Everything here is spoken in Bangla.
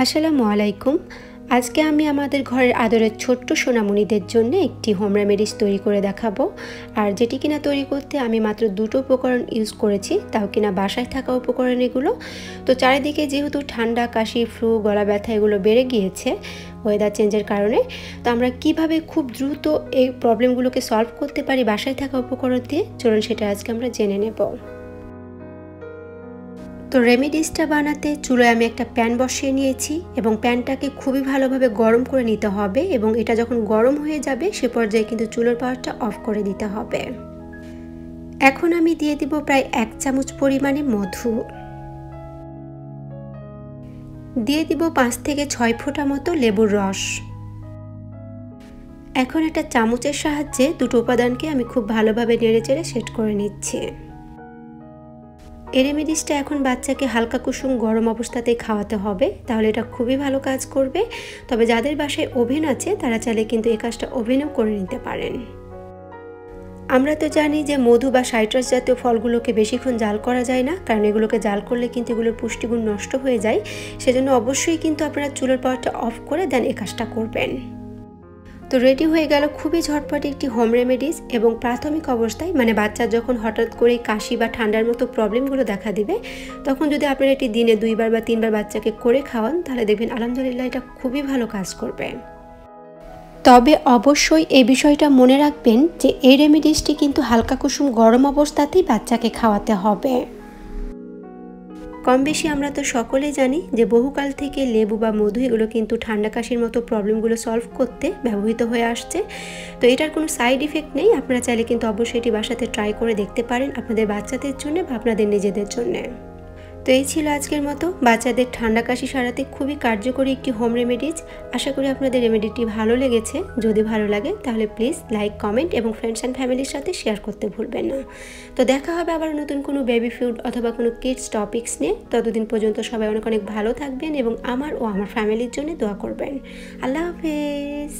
আসসালামু আলাইকুম। আজকে আমি আমাদের ঘরের আদরের ছোট্ট সোনামণিদের জন্য একটি হোম রেমেডিস তৈরি করে দেখাবো। আর যেটি কিনা তৈরি করতে আমি মাত্র দুটো উপকরণ ইউজ করেছি, তাও কিনা বাসায় থাকা উপকরণ এগুলো। তো চারিদিকে যেহেতু ঠান্ডা, কাশি, ফ্লু, গলা ব্যথা এগুলো বেড়ে গিয়েছে ওয়েদার চেঞ্জের কারণে, তো আমরা কিভাবে খুব দ্রুত এই প্রবলেমগুলোকে সলভ করতে পারি বাসায় থাকা উপকরণ দিয়ে, চলুন সেটা আজকে আমরা জেনে নেব। তো রেমেডিসটা বানাতে চুলায় আমি একটা প্যান বসিয়ে নিয়েছি এবং প্যানটাকে খুবই ভালোভাবে গরম করে নিতে হবে এবং এটা যখন গরম হয়ে যাবে সে পর্যায়ে কিন্তু চুলার পাওয়ারটা অফ করে দিতে হবে। এখন আমি দিয়ে দিব প্রায় 1 চামচ পরিমাণে মধু, দিয়ে দিব 5 থেকে 6 ফোঁটা মতো লেবুর রস। এখন একটা চামচের সাহায্যে দুটো উপাদানকে আমি খুব ভালোভাবে নেড়েচেড়ে সেট করে নিচ্ছি। এই রেমেডিসটা এখন বাচ্চাকে হালকা কুসুম গরম অবস্থাতেই খাওয়াতে হবে, তাহলে এটা খুবই ভালো কাজ করবে। তবে যাদের বাসায় ওভেন আছে তারা চাইলে কিন্তু এই কাজটা ওভেনেও করে নিতে পারেন। আমরা তো জানি যে মধু বা সাইট্রাস জাতীয় ফলগুলোকে বেশিক্ষণ জাল করা যায় না, কারণ এগুলোকে জাল করলে কিন্তু এগুলোর পুষ্টিগুণ নষ্ট হয়ে যায়। সেজন্য অবশ্যই কিন্তু আপনারা চুলার পাওয়ারটা অফ করে দেন এই কাজটা করবেন। তো রেডি হয়ে গেল খুবই ঝটপট একটি হোম রেমেডিস। এবং প্রাথমিক অবস্থায় মানে বাচ্চার যখন হঠাৎ করে কাশি বা ঠান্ডার মতো প্রবলেমগুলো দেখা দিবে, তখন যদি আপনারা এটি দিনে 2 বার বা 3 বার বাচ্চাকে করে খাওয়ান, তাহলে দেখবেন আলহামদুলিল্লাহ এটা খুবই ভালো কাজ করবে। তবে অবশ্যই এই বিষয়টা মনে রাখবেন যে এই রেমেডিসটি কিন্তু হালকা কুসুম গরম অবস্থাতেই বাচ্চাকে খাওয়াতে হবে। কম বেশি আমরা তো সকলেই জানি যে বহুকাল থেকে লেবু বা মধু এগুলো কিন্তু ঠান্ডা কাশির মতো প্রবলেমগুলো সলভ করতে ব্যবহৃত হয়ে আসছে। তো এটার কোনো সাইড ইফেক্ট নেই, আপনারা চাইলে কিন্তু অবশ্যই এটি বাসাতে ট্রাই করে দেখতে পারেন আপনাদের বাচ্চাদের জন্য বা আপনাদের নিজেদের জন্য। তো এই ছিল আজকের মতো বাচ্চাদের ঠান্ডা কাশি সারাতে খুবই কার্যকরী একটি হোম রেমেডিজ। আশা করি আপনাদের রেমেডিটি ভালো লেগেছে। যদি ভালো লাগে তাহলে প্লিজ লাইক, কমেন্ট এবং ফ্রেন্ডস অ্যান্ড ফ্যামিলির সাথে শেয়ার করতে ভুলবেন না। তো দেখা হবে আবার নতুন কোনো বেবি ফুড অথবা কোনো কিডস টপিকস নিয়ে। ততদিন পর্যন্ত সবাই অনেক অনেক ভালো থাকবেন এবং আমার ও আমার ফ্যামিলির জন্য দোয়া করবেন। আল্লাহ হাফেজ।